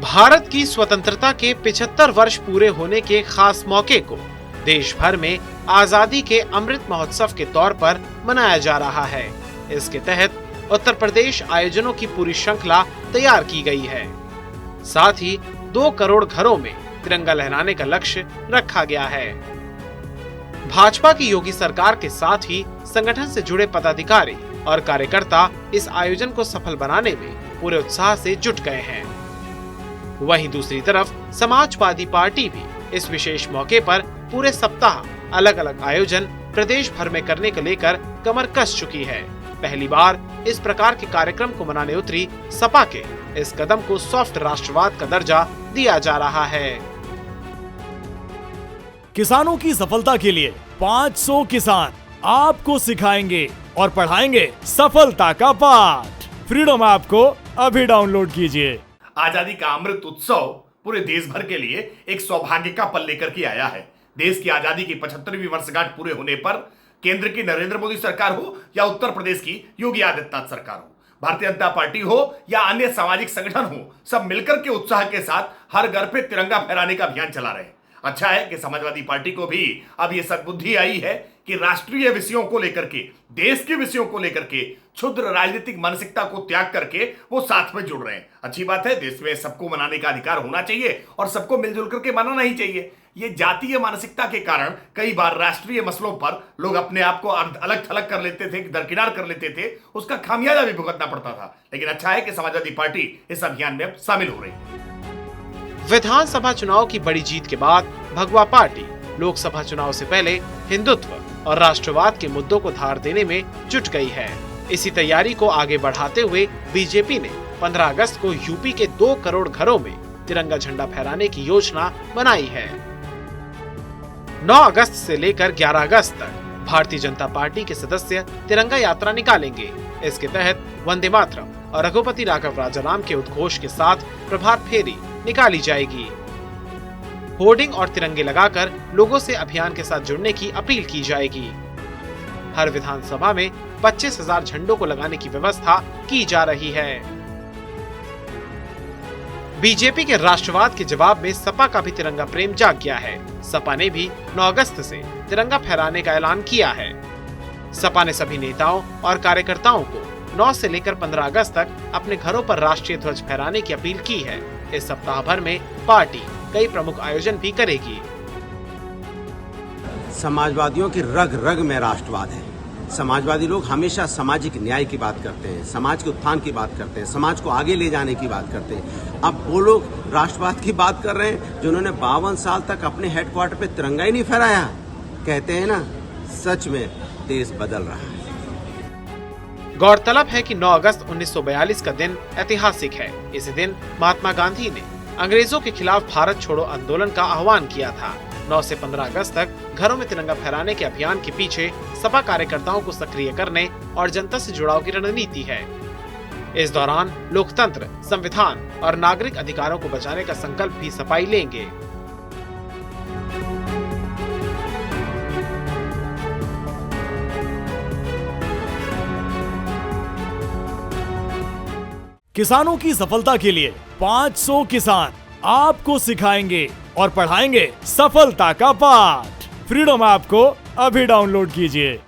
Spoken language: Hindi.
भारत की स्वतंत्रता के 75 वर्ष पूरे होने के खास मौके को देश भर में आजादी के अमृत महोत्सव के तौर पर मनाया जा रहा है। इसके तहत उत्तर प्रदेश आयोजनों की पूरी श्रृंखला तैयार की गई है। साथ ही 2 करोड़ घरों में तिरंगा लहराने का लक्ष्य रखा गया है। भाजपा की योगी सरकार के साथ ही संगठन से जुड़े पदाधिकारी और कार्यकर्ता इस आयोजन को सफल बनाने में पूरे उत्साह से जुट गए हैं। वहीं दूसरी तरफ समाजवादी पार्टी भी इस विशेष मौके पर पूरे सप्ताह अलग अलग आयोजन प्रदेश भर में करने को लेकर कमर कस चुकी है। पहली बार इस प्रकार के कार्यक्रम को मनाने उतरी सपा के इस कदम को सॉफ्ट राष्ट्रवाद का दर्जा दिया जा रहा है। किसानों की सफलता के लिए 500 किसान आपको सिखाएंगे और पढ़ाएंगे सफलता का पाठ। फ्रीडम ऐप को अभी डाउनलोड कीजिए। आजादी का अमृत उत्सव पूरे देश भर के लिए एक सौभाग्य का पल लेकर के आया है। देश की आजादी की 75वीं वर्षगांठ पूरे होने पर केंद्र की नरेंद्र मोदी सरकार हो या उत्तर प्रदेश की योगी आदित्यनाथ सरकार हो, भारतीय जनता पार्टी हो या अन्य सामाजिक संगठन हो, सब मिलकर के उत्साह के साथ हर घर पे तिरंगा फहराने का अभियान चला रहे हैं। अच्छा है कि समाजवादी पार्टी को भी अब यह सद्बुद्धि आई है कि राष्ट्रीय विषयों को लेकर के, देश के विषयों को लेकर के क्षुद्र राजनीतिक मानसिकता को त्याग करके वो साथ में जुड़ रहे हैं। अच्छी बात है, देश में सबको मनाने का अधिकार होना चाहिए और सबको मिलजुल करके मनाना ही चाहिए। ये जातीय मानसिकता के कारण कई बार राष्ट्रीय मसलों पर लोग अपने आप को अलग थलग कर लेते थे, दरकिनार कर लेते थे, उसका खामियाजा भी भुगतना पड़ता था। लेकिन अच्छा है कि समाजवादी पार्टी इस अभियान में शामिल हो रही है। विधानसभा चुनाव की बड़ी जीत के बाद भगवा पार्टी लोकसभा चुनाव से पहले हिंदुत्व और राष्ट्रवाद के मुद्दों को धार देने में जुट गई है। इसी तैयारी को आगे बढ़ाते हुए बीजेपी ने 15 अगस्त को यूपी के 2 करोड़ घरों में तिरंगा झंडा फहराने की योजना बनाई है। 9 अगस्त से लेकर 11 अगस्त तक भारतीय जनता पार्टी के सदस्य तिरंगा यात्रा निकालेंगे। इसके तहत वंदे मातरम और रघुपति राघव राजाराम के उद्घोष के साथ प्रभात फेरी निकाली जाएगी। होर्डिंग और तिरंगे लगाकर लोगों से अभियान के साथ जुड़ने की अपील की जाएगी। हर विधानसभा में 25,000 झंडों को लगाने की व्यवस्था की जा रही है। बीजेपी के राष्ट्रवाद के जवाब में सपा का भी तिरंगा प्रेम जाग गया है। सपा ने भी 9 अगस्त से तिरंगा फहराने का ऐलान किया है। सपा ने सभी नेताओं और कार्यकर्ताओं को 9 से लेकर 15 अगस्त तक अपने घरों पर राष्ट्रीय ध्वज फहराने की अपील की है। इस सप्ताह भर में पार्टी कई प्रमुख आयोजन भी करेगी। समाजवादियों की रग रग में राष्ट्रवाद है। समाजवादी लोग हमेशा सामाजिक न्याय की बात करते हैं, समाज के उत्थान की बात करते हैं, समाज को आगे ले जाने की बात करते हैं। अब वो लोग राष्ट्रवाद की बात कर रहे हैं जिन्होंने 52 साल तक अपने हेडक्वार्टर पे तिरंगा ही नहीं फहराया। कहते हैं ना, सच में देश बदल रहा है। गौरतलब है कि 9 अगस्त 1942 का दिन ऐतिहासिक है। इस दिन महात्मा गांधी ने अंग्रेजों के खिलाफ भारत छोड़ो आंदोलन का आह्वान किया था। 9 से 15 अगस्त तक घरों में तिरंगा फहराने के अभियान के पीछे सपा कार्यकर्ताओं को सक्रिय करने और जनता से जुड़ाव की रणनीति है। इस दौरान लोकतंत्र, संविधान और नागरिक अधिकारों को बचाने का संकल्प भी सपाई लेंगे। किसानों की सफलता के लिए 500 किसान आपको सिखाएंगे और पढ़ाएंगे सफलता का पाठ। फ्रीडम ऐप को अभी डाउनलोड कीजिए।